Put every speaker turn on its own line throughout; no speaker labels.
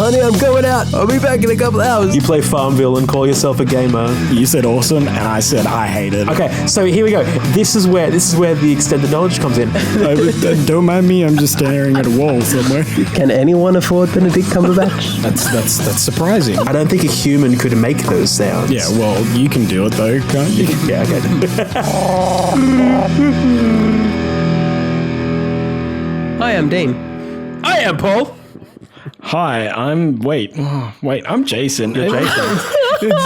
Honey, I'm going out. I'll be back in a couple hours.
You play Farmville and call yourself a gamer.
You said awesome, and I said I hate it.
Okay, so here we go. This is where the extended knowledge comes in.
Don't mind me. I'm just staring at a wall somewhere.
Can anyone afford Benedict Cumberbatch?
That's surprising.
I don't think a human could make those sounds.
Yeah, well, you can do it though, can't you?
Yeah, okay.
Hi, I'm Dean.
I am Paul.
Hi, I'm Jason.
You're Jason.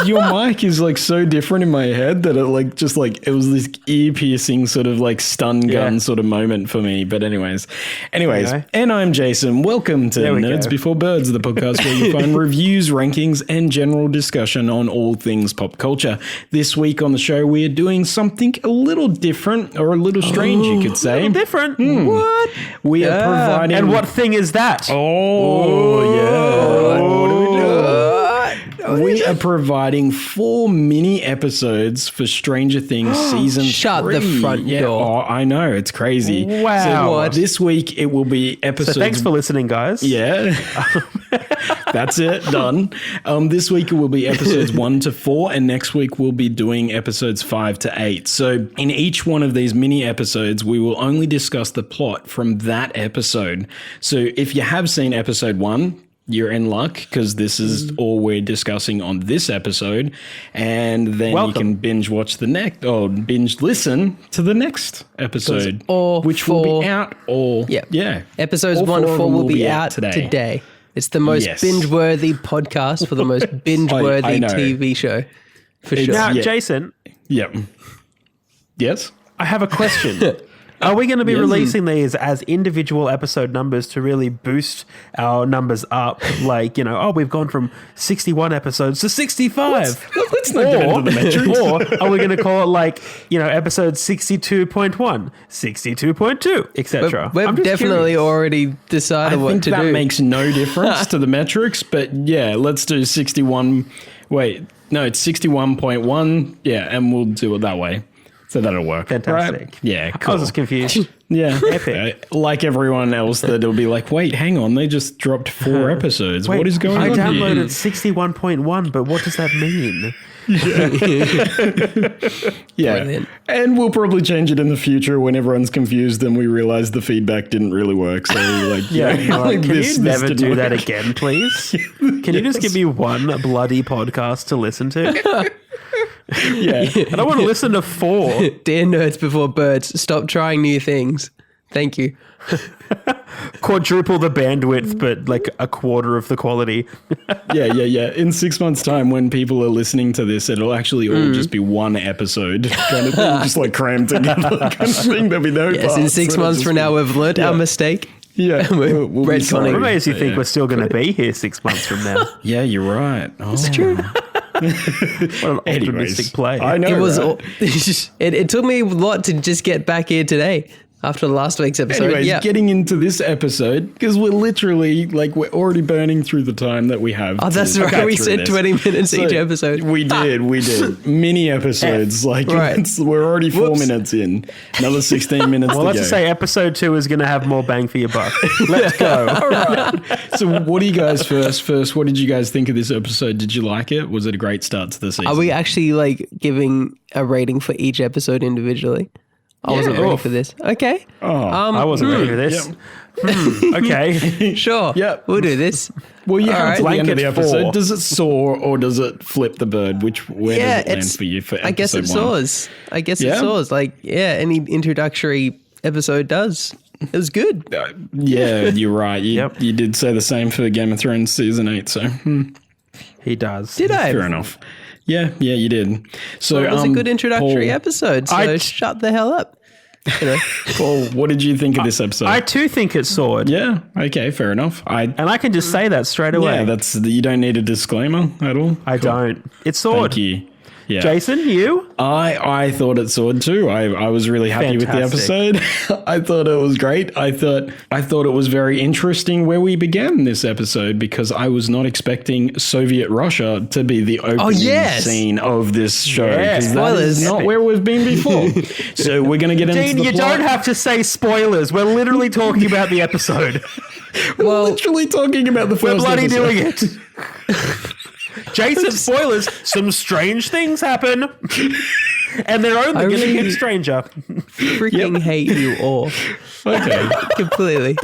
Your mic is like so different in my head that it was this ear piercing sort of like stun gun sort of moment for me. But anyways, and I'm Jason. Welcome to Nerds Before Birds, the podcast where you find reviews, rankings, and general discussion on all things pop culture. This week on the show, we are doing something a little different, or a little strange, you could say.
A little different.
What? We are providing.
And what thing is that?
We are providing 4 mini episodes for Stranger Things season 3.
Shut the front door.
Oh, I know. It's crazy.
Wow.
So this week it will be episodes.
So thanks for listening, guys.
Yeah. That's it. Done. This week it will be episodes 1 to 4, and next week we'll be doing episodes 5 to 8. So in each one of these mini episodes, we will only discuss the plot from that episode. So if you have seen episode 1, you're in luck because this is all we're discussing on this episode, and then you can binge watch the next, or binge listen to the next episode, which will be out.
Episodes 1 to 4 will be out today. It's the most binge-worthy podcast for the most binge-worthy TV show, for sure.
Now, Jason.
Yep. Yes.
I have a question. Are we going to be releasing these as individual episode numbers to really boost our numbers up? Like, we've gone from 61 episodes to 65.
Let's not get into the metrics.
Or are we going to call it episode 62.1, 62.2, etc.?
We've definitely already decided what to do.
I think that makes no difference to the metrics, but yeah, let's do 61. Wait, no, it's 61.1. Yeah, and we'll do it that way. So that'll work.
Fantastic.
Right? Yeah, cool.
I was just confused.
Yeah.
Epic.
Like everyone else, that'll be like, wait, hang on, they just dropped 4 episodes. What is going on
I downloaded
here?
61.1, but what does that mean?
Yeah.
Brilliant.
And we'll probably change it in the future when everyone's confused and we realize the feedback didn't really work. So
can you never do that again, please? Can you just give me one bloody podcast to listen to?
Yeah.
I don't want to listen to 4.
Dear Nerds Before Birds, stop trying new things. Thank you.
Quadruple the bandwidth, but like a quarter of the quality.
Yeah. In 6 months' time, when people are listening to this, it'll actually all just be one episode kind of thing, just like crammed together kind of thing. There'll be no
Yes, in 6 months from now, we've learnt our mistake.
Yeah.
We'll
be sorry.
What makes you think we're still going to be here 6 months from now?
Yeah, you're right.
It's true.
What an optimistic play.
I know.
It was.
Right?
It took me a lot to just get back here today after last week's episode.
Anyways, getting into this episode, because we're literally we're already burning through the time that we have.
Oh, that's right. We said 20 minutes each episode.
We did. Mini episodes. Right. We're already 4 minutes in. Another 16 minutes to go.
Let's just say episode 2 is going to have more bang for your buck. Let's go.
All right. So what do you guys first, what did you guys think of this episode? Did you like it? Was it a great start to the season?
Are we actually giving a rating for each episode individually? I wasn't ready for this. Okay.
I wasn't ready for this.
Yep.
Okay.
Sure.
Yep.
We'll do this.
Well, you have to the end of the
Blanket
episode.
4.
Does it soar or does it flip the bird? Where does it land for you for episode 1?
I guess it soars. It soars. Any introductory episode does. It was good.
Yeah, you're right. You did say the same for Game of Thrones season 8, so...
He does.
Did I?
Fair enough. Yeah, you did. So
it was a good introductory episode, so shut the hell up.
Paul, what did you think of this episode?
I too think it soared.
Yeah, okay, fair enough.
And I can just say that straight away.
Yeah, you don't need a disclaimer at all.
I don't. It soared.
Thank you. Yeah.
Jason, you?
I thought it soared too. I was really happy with the episode. I thought it was great. I thought it was very interesting where we began this episode because I was not expecting Soviet Russia to be the opening scene of this show.
Yeah.
That is not where we've been before. So we're going to get into the plot.
Dean, you don't have to say spoilers. We're literally talking about the episode.
We're literally talking about the first
We're bloody
episode.
doing it. Jason, spoilers. Some strange things happen. And they're only going to get stranger.
Freaking hate you all.
Okay.
Completely.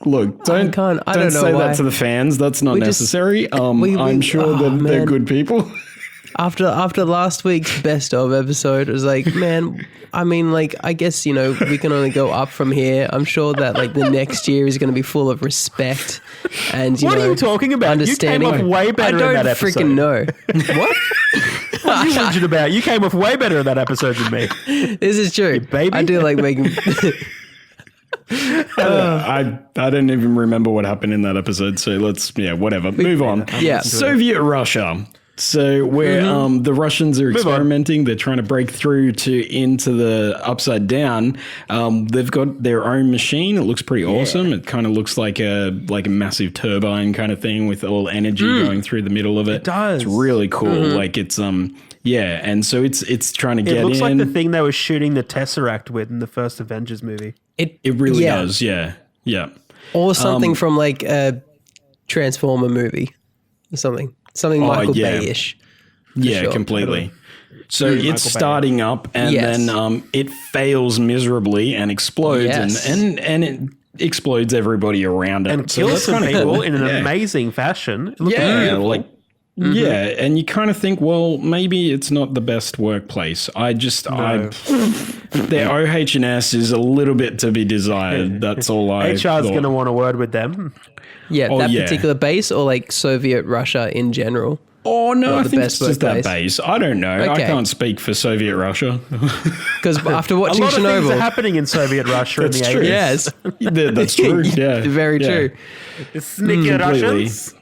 Look, don't
know
say
why.
that to the fans. That's not necessary. I'm sure that they're good people.
After last week's best of episode, it was like, man, I mean, like, I guess, you know, we can only go up from here. I'm sure that, like, the next year is going to be full of respect and,
What are you talking about?
Understanding.
You came off way better in that episode.
I don't freaking know. What?
What are you whinging about? You came off way better in that episode than me.
This is true.
baby.
I do like making...
I don't even remember what happened in that episode. So whatever. Move on.
Yeah.
Soviet Russia. So where the Russians are experimenting, they're trying to break through into the Upside Down. They've got their own machine. It looks pretty awesome. It kind of looks like a massive turbine kind of thing with all energy going through the middle of it.
It does.
It's really cool. Like it's and so it's trying to get in.
It looks like the thing they were shooting the Tesseract with in the first Avengers movie.
It really does. Yeah.
Or something from like a Transformer movie or something. Something Michael Bay-ish.
Yeah,
sure.
completely. So it's starting up and then it fails miserably and explodes and it explodes everybody around it.
And kills some people in an amazing fashion. It looks beautiful.
Yeah, and you kind of think, well, maybe it's not the best workplace. Their OH&S is a little bit to be desired. That's all I
HR's going to want a word with them.
Yeah, particular base or like Soviet Russia in general?
Oh, no, I think it's just that base. I don't know.
Okay.
I can't speak for Soviet Russia.
Because after watching
A lot of things
Chernobyl...
are happening in Soviet Russia in the 80s.
true.
Yes.
That's true, yeah.
Very true.
Sneaky Russians.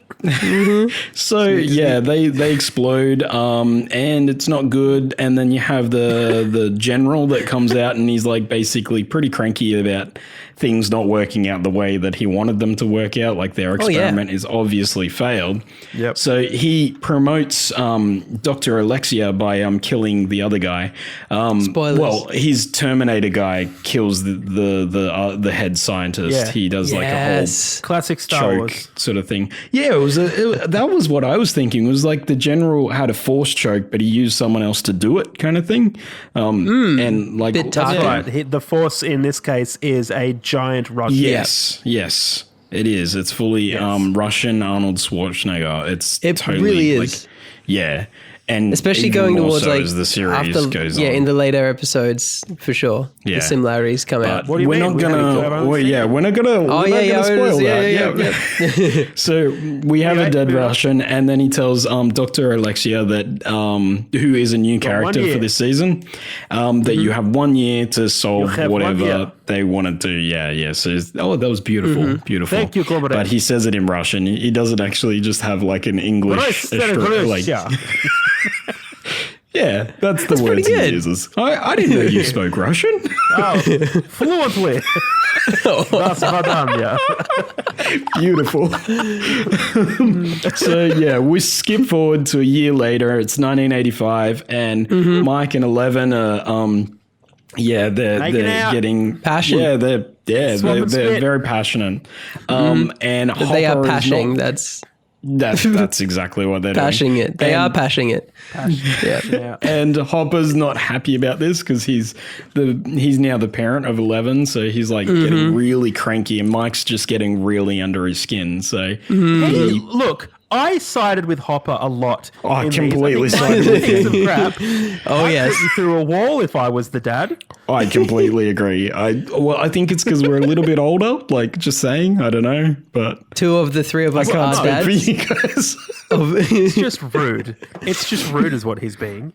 So they explode and it's not good, and then you have the general that comes out and he's like basically pretty cranky about things not working out the way that he wanted them to work out, like their experiment is obviously failed.
Yep.
So he promotes Dr. Alexia by killing the other guy.
Spoilers.
Well, his Terminator guy kills the head scientist. He does like a whole
Classic Star
choke
Wars
sort of thing. Yeah, that was what I was thinking. It was like the general had a force choke, but he used someone else to do it, kind of thing. And like
Bit
That's
targeted.
right. The Force in this case is a giant rocket.
yes, it is. It's fully Russian Arnold Schwarzenegger. It totally
really is.
And
Especially
even
going
more
towards
so
like
as the series goes on.
in the later episodes for sure.
Yeah.
The similarities come out.
What do you
we're
mean?
not
We
gonna.
haven't
We're not gonna spoil that. So we have a dead Russian, and then he tells Dr. Alexia that who is a new character for this season, that you have 1 year to solve whatever they want to do. Yeah. So that was beautiful, beautiful.
Thank you, comrade.
But he says it in Russian. He doesn't actually just have like an English. Yeah, that's the words he uses. I didn't know you spoke Russian.
Fluently. That's madame, yeah.
Beautiful. So we skip forward to a year later. It's 1985, and Mike and Eleven are they're getting
passionate.
They're very passionate. And
They are
Hopper is
pashing.
not- That's exactly what they're
Pashing
doing.
it. They are pashing it.
Yeah.
And Hopper's not happy about this because he's now the parent of 11, so he's like getting really cranky, and Mike's just getting really under his skin. So
Hey, look, I sided with Hopper a lot.
I
in these.
completely
I think
sided
Mike
with
did
him.
some crap.
Oh,
I'd
yes.
put you through a wall if I was the dad.
I completely agree. I think it's because we're a little bit older. Like, just saying, I don't know, but
2 of the 3 of us
I
are
can't speak for
dads.
you guys.
It's just rude. It's just rude is what he's being.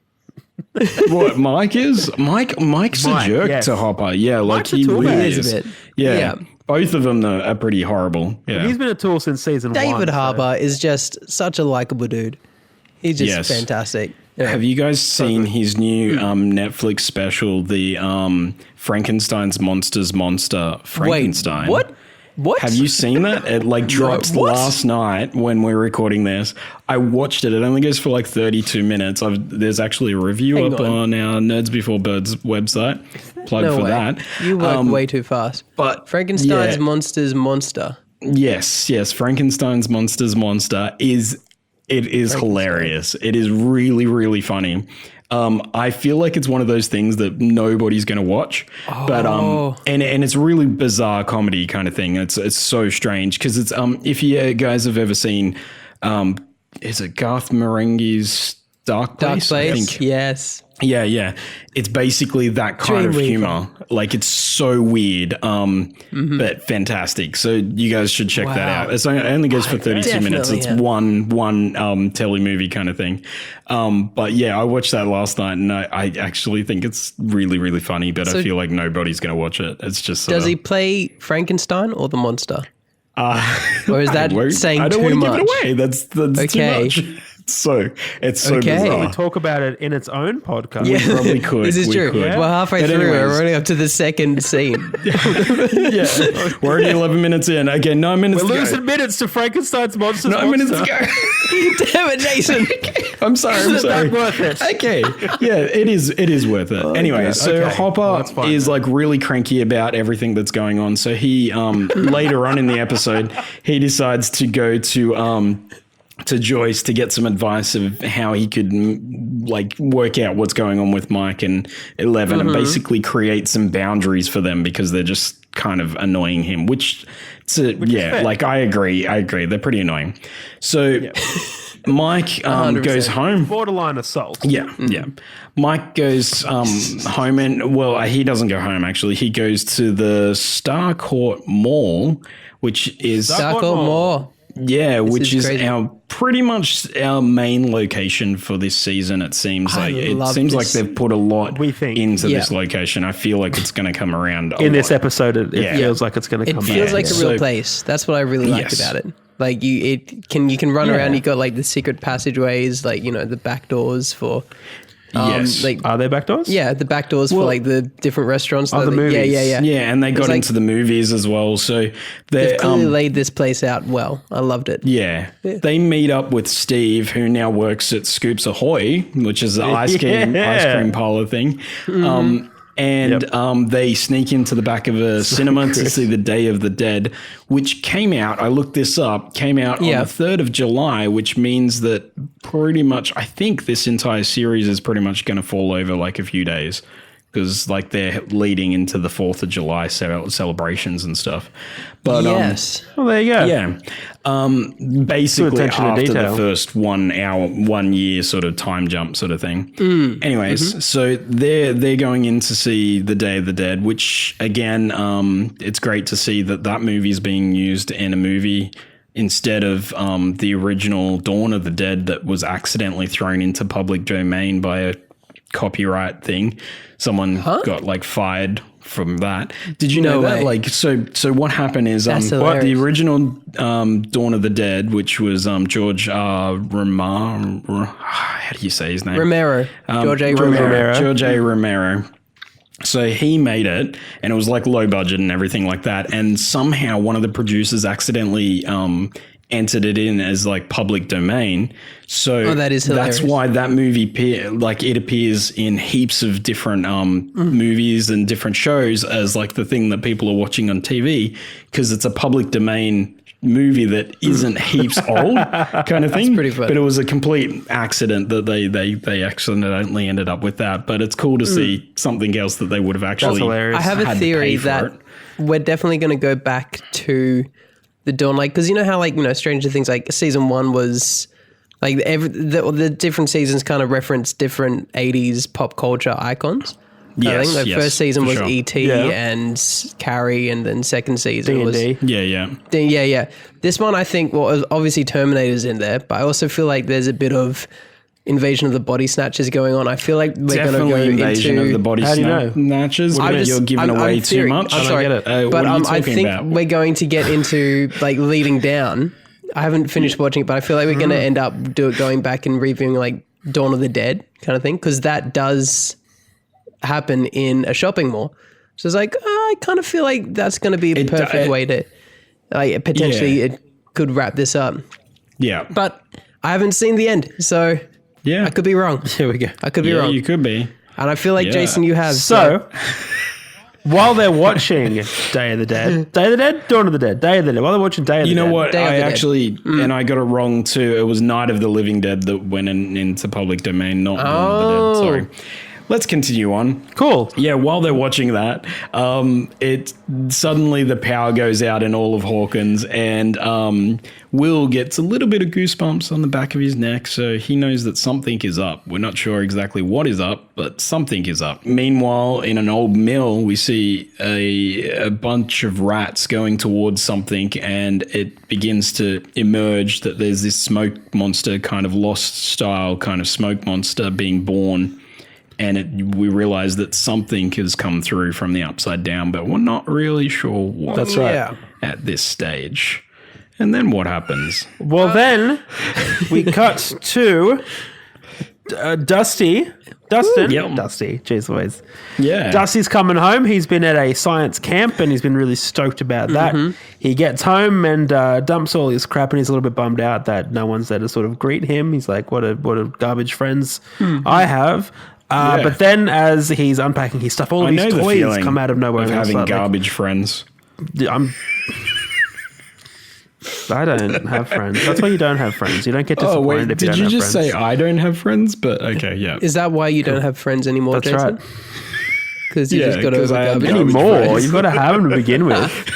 What Mike is? Mike's a jerk
yes.
to Hopper. Yeah, like
Mike's a
he
tool
really
bag.
is.
a bit.
Yeah.
Yeah.
Both of them are pretty horrible. Yeah.
He's been a tool since season 1.
David
so-
Harbour is just such a likable dude. He's just
Yes.
fantastic. Yeah.
Have you guys seen his new Netflix special, the Frankenstein's Monster Frankenstein?
Wait, what? What?
Have you seen that? It like drops
What?
last night when we're recording this. I watched it. It only goes for like 32 minutes. There's actually a review
Hang
up
on.
on our Nerds Before Birds website. Plug
No
for
way.
that.
You work way too fast.
But
Frankenstein's
yeah.
monster's monster.
Yes. Frankenstein's monster is hilarious. It is really, really funny. I feel like it's one of those things that nobody's going to watch, but and it's really bizarre comedy kind of thing. It's so strange because it's if you guys have ever seen, is it Garth Marenghi's Dark Place?
Dark
I
Place,
think.
yes.
Yeah. It's basically that kind of
Dreamweaver.
humor. Like it's so weird, but fantastic. So you guys should check that
Wow.
out. It only goes for 32 minutes.
Definitely,
It's
yeah.
one tele movie kind of thing. But yeah, I watched that last night and I actually think it's really, really funny, but I
So-
feel like nobody's going to watch it. It's just
Does he play Frankenstein or the monster? Or is that saying
I don't
too
want to
much?
give it away. That's
Okay.
too much. It's so
Okay.
bizarre.
Talk about it in its own podcast.
Yeah,
probably could.
This is
We
true.
could.
Well, halfway
But
through,
anyways.
we're running up to the second scene.
Yeah, we're already 11 minutes in. Okay, 9 minutes
We're
to go.
losing minutes to Frankenstein's monster.
9 minutes to go.
Damn it, Jason.
I'm sorry. I'm
Isn't
sorry.
that worth it?
Okay. Yeah, it is. It is worth it. Anyway, so
Okay.
Hopper
Well, that's fine
is
then.
like really cranky about everything that's going on. So he later on in the episode, he decides to go to Joyce to get some advice of how he could like work out what's going on with Mike and 11 and basically create some boundaries for them because they're just kind of annoying him, which
fair.
like I agree. They're pretty annoying. So Mike
100%.
goes home.
Borderline assault.
Yeah. Mike goes home and, well, he doesn't go home, actually. He goes to the Starcourt Mall, which is,
Darko Moore.
which
is
is
crazy.
pretty much our main location for this season, it seems
I
like. It
love
seems like
this.
they've put a lot
We think.
into this
Yeah.
location. I feel like it's going to come around a
In this
lot.
episode, it
Yeah.
feels like it's going to
It
come
feels
back.
like a
So-
real place. That's what I really liked
Yes.
about it. Like you can run around. You got like the secret passageways, like the back doors for.
Yes.
Like
Are there back doors?
yeah, the back doors for like the different restaurants.
Oh, the
Yeah,
movies.
yeah.
Yeah, and they got
like-
into the movies as well. So
They've
they're
clearly laid this place out well. I loved it.
Yeah. They meet up with Steve, who now works at Scoops Ahoy, which is the ice cream parlor thing. They sneak into the back of a cinema to see The Day of the Dead, which came out, I looked this up, came out
Yeah.
on the 3rd of July, which means that pretty much, I think this entire series is pretty much going to fall over like a few days. Because like they're leading into the 4th of July celebrations and stuff. But
Yes.
Well, there you go.
yeah. Basically
attention to
after the
detail.
first 1 hour, 1 year sort of time jump sort of thing. Anyways, so they're going in to see The Day of the Dead, which again, it's great to see that movie is being used in a movie instead of the original Dawn of the Dead that was accidentally thrown into public domain by a copyright thing. Someone got like fired from that. Did you know
No
that?
way.
Like, so what happened is
That's
the
hilarious.
original Dawn of the Dead, which was George Romero. How do you say his name?
Romero, George A. Romero.
George A. Romero. So he made it, and it was like low budget and everything like that. And somehow one of the producers accidentally entered it in as like public domain. So
that is hilarious.
that's why that movie it appears in heaps of different movies and different shows as like the thing that people are watching on TV, because it's a public domain movie that isn't heaps old kind of thing.
pretty funny.
But it was a complete accident that they accidentally ended up with that. But it's cool to see something else that they would have actually
hilarious.
I have a
had to
theory
pay for
that
it.
we're definitely going to go back to the Dawn, like, because you know how like Stranger Things, like season 1 was like the different seasons kind of reference different 80s pop culture icons. I
Yes,
think the
yes,
first season
for
was
sure.
E.T.
Yeah.
and Carrie, and then second season was
D&D.
Yeah.
yeah. This one, I think, well, obviously Terminator's in there, but I also feel like there's a bit of Invasion of the Body Snatchers going on. I feel like we're going to
Definitely
go
invasion
into
of the body
How do you know?
snatchers.
I'm
But
just-
you're giving
I'm
away too
theory-
much.
I'm sorry,
get it.
What
but
are you
I
talking
think
about?
we're going to get into like leading down. I haven't finished watching it, but I feel like we're going to end up going back and reviewing like Dawn of the Dead kind of thing, because that does happen in a shopping mall. So it's like I kind of feel like that's going to be a perfect
it-
way to like potentially
Yeah.
it could wrap this up.
Yeah.
But I haven't seen the end, so
Yeah.
I could be wrong.
Here we go.
I could be
Yeah,
wrong.
you could be.
And I feel like,
Yeah.
Jason, you have.
So, while they're watching Day of the Dead, Dawn of the Dead, Day of the Dead, while they're watching Day of the
You
Dead.
know what?
Day of
I
the Dead.
actually, and I got it wrong too. It was Night of the Living Dead that went into public domain, not Dawn of the Dead. Sorry. Let's continue on.
Cool.
Yeah, while they're watching that, it suddenly the power goes out in all of Hawkins, and Will gets a little bit of goosebumps on the back of his neck, so he knows that something is up. We're not sure exactly what is up, but something is up. Meanwhile, in an old mill, we see a bunch of rats going towards something, and it begins to emerge that there's this smoke monster, kind of Lost style kind of smoke monster being born. And we realize that something has come through from the upside down, but we're not really sure what.
That's right.
Yeah.
At this stage. And then what happens?
Well, then we cut to Dustin.
Yep.
Dusty. Jeez Louise.
Yeah.
Dusty's coming home. He's been at a science camp and he's been really stoked about that. He gets home and dumps all his crap, and he's a little bit bummed out that no one's there to sort of greet him. He's like, what a garbage friends I have.
Yeah.
But then as he's unpacking his stuff, all of his toys come out of nowhere.
Of
and it's
having
like,
garbage friends.
I don't have friends. That's why you don't have friends. You don't get disappointed if you
did
don't
you
have
just
friends.
say I don't have friends? But okay, yeah.
Is that why you don't have friends anymore,
That's
Jason?
right.
Because you
Yeah,
just got
'cause
over
I have
garbage.
garbage
Anymore,
friends.
you've got to have them to begin with.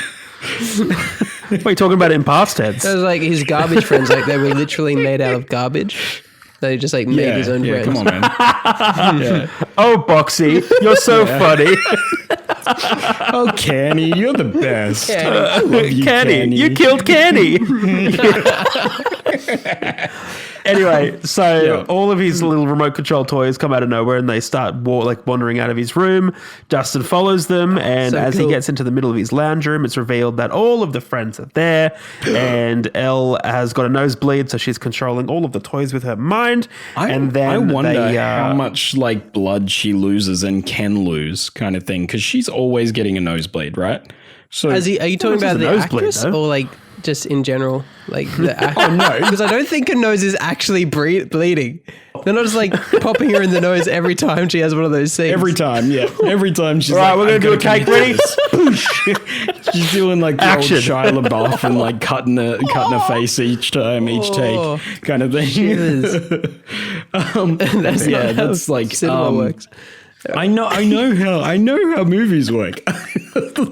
What are you talking about in past tense?
It was like his garbage friends, like they were literally made out of garbage. They just like made his own friends.
Come on, man. Yeah.
Oh, Boxy, you're so funny.
Oh, Canny, you're the best.
Canny.
I love you,
Canny, you killed Canny. Anyway, so
Yeah.
all of his little remote control toys come out of nowhere and they start wandering out of his room. Dustin follows them, and
So
as
cool.
he gets into the middle of his lounge room, it's revealed that all of the friends are there, and Elle has got a nosebleed, so she's controlling all of the toys with her mind. And then
I wonder
they,
how much like blood she loses and can lose, kind of thing, because she's always getting a nosebleed, right? So
Are you talking
This is
about
a
the
nosebleed,
actress
though.
or like just in general? Like the actor? No, because I don't think her nose is actually bleeding. They're not just like popping her in the nose every time she has one of those things.
every time, yeah, every time she's
All right,
like,
we're going
"I'm
to do a
gonna
cake. Ready?
She's doing like the
Action.
old Shia LaBeouf and like cutting a face each time, each
Oh.
take, kind of thing.
Shivers. That's
yeah,
not how
that's like
cinema works.
I know how movies work.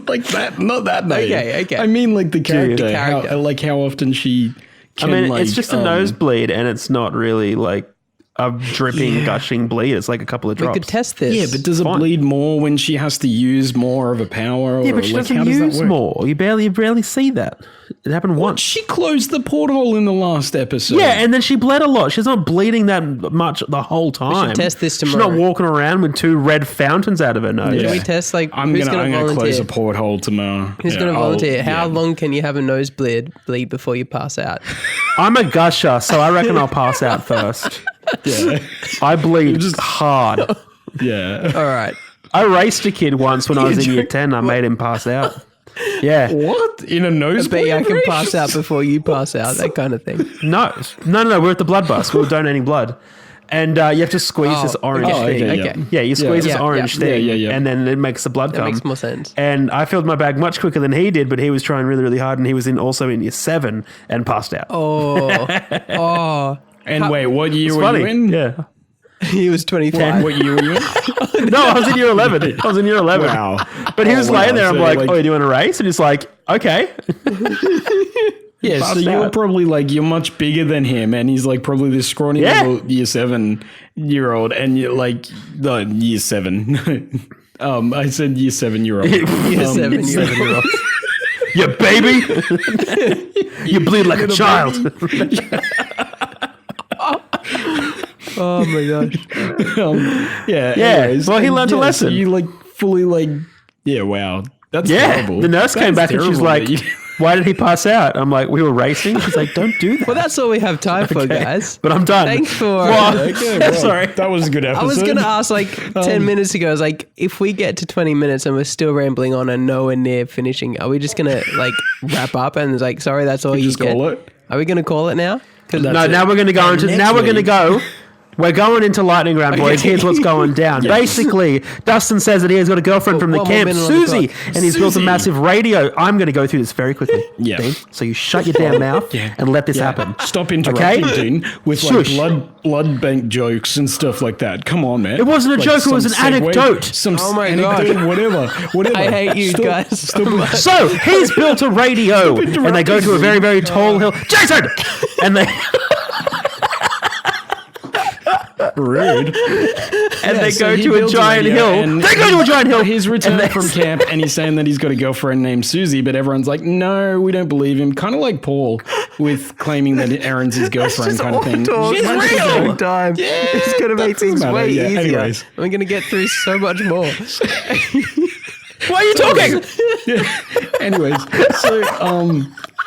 Like that, not that name.
Okay.
I mean, like the character,
character.
how often she.
I
Can,
mean,
like,
it's just a nosebleed, and it's not really like a dripping, gushing bleed. It's like a couple of
We
drops.
could test this.
Yeah, but does it
Fine.
bleed more when she has to use more of a power?
Yeah,
or,
but she
like,
doesn't
how does that
use
work?
more. You barely see that. It happened once.
She closed the porthole in the last episode.
Yeah, and then she bled a lot. She's not bleeding that much the whole time.
test this
She's
tomorrow.
not walking around with two red fountains out of her nose.
Can we test like
I'm
who's
gonna
volunteer?
close a porthole tomorrow.
Who's
Yeah,
going to
I'll-
volunteer? How
yeah.
long can you have a nose bleed before you pass out?
I'm a gusher, so I reckon I'll pass out first.
Yeah,
I bleed hard.
yeah.
All right.
I raced a kid once when I was in year 10. I made him pass out. Yeah.
What in a
I
nosebleed?
bet you I can
race?
pass out before you pass out. That kind of thing.
No. We're at the blood bus. We were donating blood. And you have to squeeze this orange
okay,
thing.
yeah.
Okay.
Yeah, you squeeze this
Yeah,
orange
yeah.
thing,
Yeah.
and then it makes the blood
That
come.
makes more sense.
And I filled my bag much quicker than he did, but he was trying really, really hard, and he was also in year 7 and passed out.
Oh,
And wait, what year
It's
were
funny.
you in?
Yeah.
he was 25.
What year were you in?
No, I was in year 11. I was in year 11.
Wow.
But he was
wow.
laying there. I'm
So,
like,
like-
oh, you doing a race? And he's like, okay.
Yeah, so
Passed
you're
out.
probably like you're much bigger than him, and he's like probably this scrawny
Yeah.
little year 7-year-old, and you're like no, year 7. I said year 7-year-old.
Year 7 year old.
Yeah, baby. You bleed like a child.
Oh my gosh.
Yeah,
Yeah,
anyways,
well, he
and
learned a
so
lesson.
you like fully like wow, that's
Yeah.
terrible.
The nurse came
That's
back and she's
terrible
like,
that you-
why did he pass out? I'm like, we were racing. She's like, don't do that.
Well, that's all we have time for, guys.
But I'm done.
Thanks for.
Okay, well,
Sorry.
that was a good episode.
I was going to ask 10 minutes ago, I was like, if we get to 20 minutes and we're still rambling on and nowhere near finishing, are we just going to wrap up and it's like, sorry, that's all you
just
get?
call it.
Are we going to call it now?
That's
No,
it.
now we're going to go into.
next
Now we're going to
week-
go. We're going into lightning round, boys.
Okay.
Here's what's going down. Basically, Dustin says that he has got a girlfriend from the
One more
camp,
minute on the
Susie,
clock.
and he's built a
Susie.
massive radio. I'm going to go through this very quickly.
Yeah.
Dean. So you shut your damn mouth and let this happen.
Stop interrupting,
Okay?
Dean, with
Shush.
blood bank jokes and stuff like that. Come on, man.
It wasn't a joke, it was
some
an anecdote.
Some
Oh my
anecdote,
God.
whatever.
I hate you guys so much.
So he's built a radio, and they go to a very, very tall hill. Jason, and they
Rude.
they
So
go
he
to a
builds
giant
radio
hill.
and
They go to a giant hill.
He's
and
returned
they-
from camp and he's saying that he's got a girlfriend named Susie, but everyone's like, no, we don't believe him. Kind of like Paul with claiming that Aaron's his girlfriend kind of thing.
She's
Every
real.
time. It's going to make
doesn't
things
matter.
way
Yeah,
easier.
anyways.
We're going to get through so much more.
Why are you talking?
Anyways, so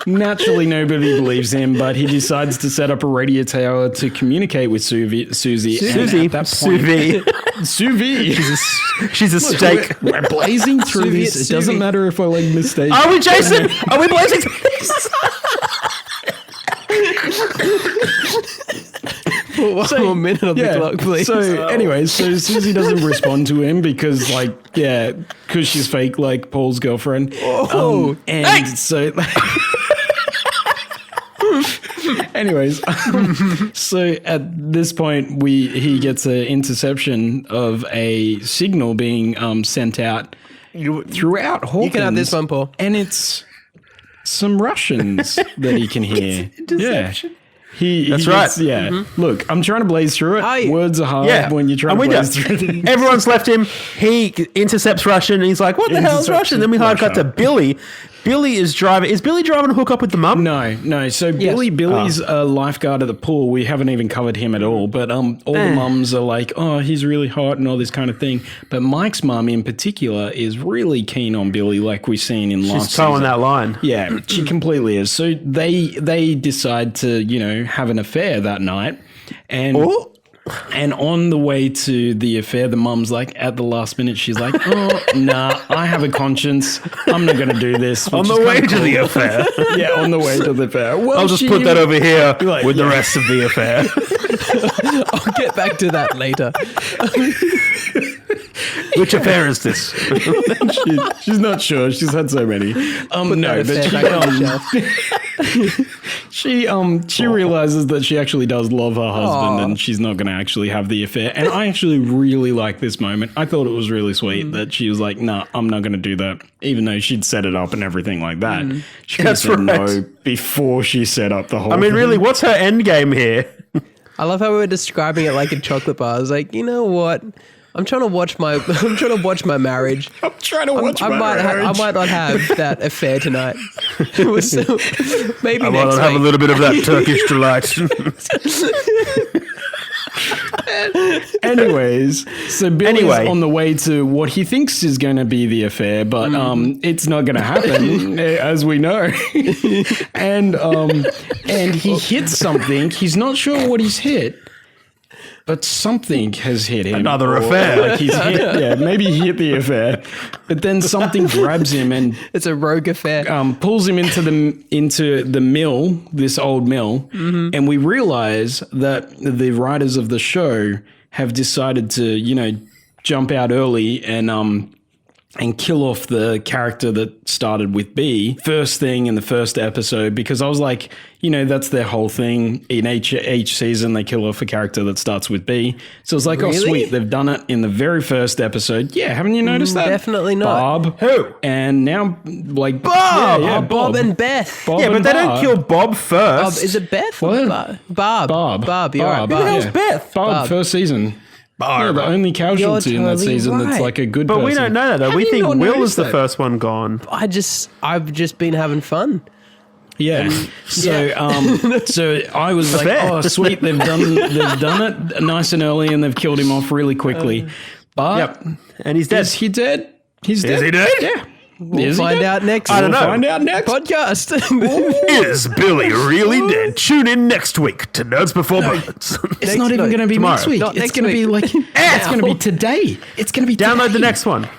naturally nobody believes him, but he decides to set up a radio tower to communicate with Susie. And
Susie,
at that
sous
point,
vide.
sous vide.
She's a steak.
We're blazing through
Sous
this.
vide,
It
sous
doesn't
vide.
matter if I mistake.
Are we, Jason? Are we blazing?
One more minute on the clock, please.
So, anyways, so Susie doesn't respond to him because, because she's fake, like Paul's girlfriend.
Oh.
And so. Anyways, so at this point, he gets an interception of a signal being sent out throughout Hawkins.
You can have this one, Paul.
And it's some Russians that he can hear.
Interception.
Yeah.
That's
gets-
right.
Yeah. Look, I'm trying to blaze through it. Words are hard
Yeah,
when you're trying
I'm
to
with
blaze
you.
through things.
Everyone's left him. He intercepts Russian, and he's like, "What the hell is Russian?" Then we hard cut to
Russia.
Billy. Billy is driving. Is Billy driving to hook up with the mum?
No. So Billy's a lifeguard at the pool. We haven't even covered him at all. But all the mums are like, oh, he's really hot and all this kind of thing. But Mike's mum in particular is really keen on Billy, like we've seen in last
She's towing
season.
that line.
Yeah, she completely is. So they decide to, have an affair that night. And
Oh.
and on the way to the affair, the mum's like, at the last minute, she's like, oh, nah, I have a conscience. I'm not going to do this.
On
which
the
is
way
kinda
to
cool.
the affair.
Yeah, on the way to the affair. Well,
I'll just put that over here with the rest of the affair.
I'll get back to that later.
Which affair is this?
She's not sure. She's had so many. No,
That
but
affair back on the shelf.
she realizes that she actually does love her husband and she's not going to actually have the affair. And I actually really like this moment. I thought it was really sweet that she was like, "Nah, I'm not going to do that," even though she'd set it up and everything like that. She could have
That's
said no
right.
before she set up the whole.
I mean,
thing.
really, what's her end game here?
I love how we were describing it like a chocolate bar. I was like, you know what? I'm trying to watch my marriage.
I'm trying to watch
I
my
might
marriage.
not have that affair tonight. So, maybe
I
next
want to have a
week.
little bit of that Turkish delight.
Anyways, so Billy's
Anyway.
on the way to what he thinks is going to be the affair, but it's not going to happen, as we know. and he hits something. He's not sure what he's hit, but something has hit him.
Another
Or,
affair.
Like he's hit. Yeah, maybe he hit the affair, but then something grabs him and
It's a rogue affair.
pulls him into the mill, this old mill, and we realize that the writers of the show have decided to, jump out early and kill off the character that started with B first thing in the first episode, because I was like, that's their whole thing. In each season, they kill off a character that starts with B. So it's like, oh,
Really?
sweet, they've done it in the very first episode. Yeah, haven't you noticed that?
Definitely not.
Bob.
Who?
And now, like,
Bob!
Yeah,
Oh, Bob and Beth.
Bob
Yeah, but
and
they don't
Bob.
kill Bob
Bob,
first.
is it Beth?
What?
Or Bob.
Bob.
You're right.
Who the
Bob.
hell's Beth?
Bob, first season. Yeah, the only casualty in that
totally
season that's
right.
like a good
But
person.
we don't know that, though.
How
We
do you
think
not
Will
notice
is the
that?
first one gone.
I've just been having fun.
Yeah. So I was like,
Fair.
oh, sweet, they've done it nice and early and they've killed him off really quickly. But
Yep. And he's dead.
is he dead? He's dead.
he dead?
Yeah.
We'll
Is he
find
dead?
out next.
I don't know.
Find out next.
Podcast.
Is Billy really dead? Tune in next week to Nerds Before Birds.
It's not even
no,
going to be
tomorrow.
next week.
Not
It's
next
going to be
week.
like it's going to be today. It's going to be
Download
today.
the next one.